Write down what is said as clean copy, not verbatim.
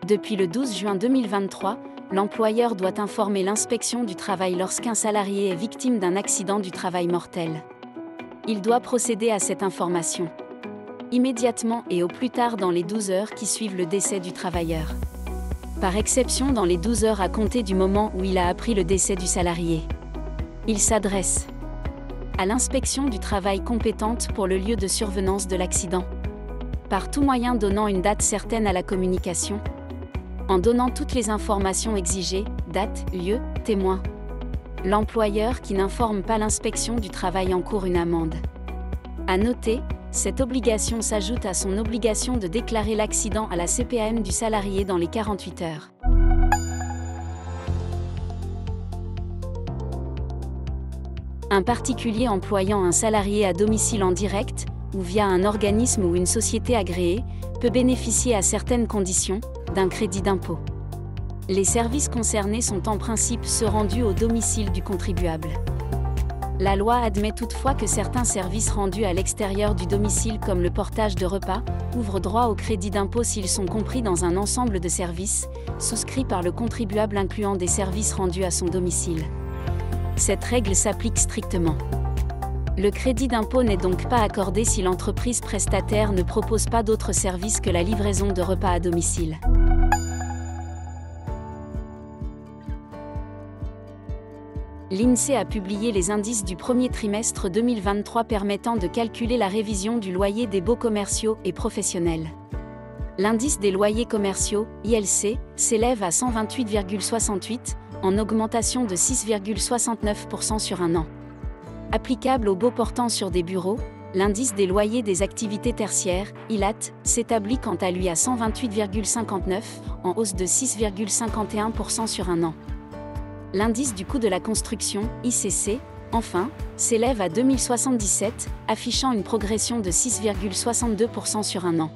Depuis le 12 juin 2023, l'employeur doit informer l'inspection du travail lorsqu'un salarié est victime d'un accident du travail mortel. Il doit procéder à cette information immédiatement et au plus tard dans les 12 heures qui suivent le décès du travailleur. Par exception dans les 12 heures à compter du moment où il a appris le décès du salarié. Il s'adresse à l'inspection du travail compétente pour le lieu de survenance de l'accident. Par tout moyen donnant une date certaine à la communication. En donnant toutes les informations exigées, date, lieu, témoin. L'employeur qui n'informe pas l'inspection du travail encourt une amende. À noter, cette obligation s'ajoute à son obligation de déclarer l'accident à la CPAM du salarié dans les 48 heures. Un particulier employant un salarié à domicile en direct, ou via un organisme ou une société agréée, peut bénéficier à certaines conditions, d'un crédit d'impôt. Les services concernés sont en principe ceux rendus au domicile du contribuable. La loi admet toutefois que certains services rendus à l'extérieur du domicile comme le portage de repas, ouvrent droit au crédit d'impôt s'ils sont compris dans un ensemble de services, souscrits par le contribuable incluant des services rendus à son domicile. Cette règle s'applique strictement. Le crédit d'impôt n'est donc pas accordé si l'entreprise prestataire ne propose pas d'autres services que la livraison de repas à domicile. L'INSEE a publié les indices du premier trimestre 2023 permettant de calculer la révision du loyer des baux commerciaux et professionnels. L'indice des loyers commerciaux, ILC, s'élève à 128,68, en augmentation de 6,69% sur un an. Applicable aux baux portant sur des bureaux, l'indice des loyers des activités tertiaires, ILAT, s'établit quant à lui à 128,59, en hausse de 6,51% sur un an. L'indice du coût de la construction, ICC, enfin, s'élève à 2077, affichant une progression de 6,62% sur un an.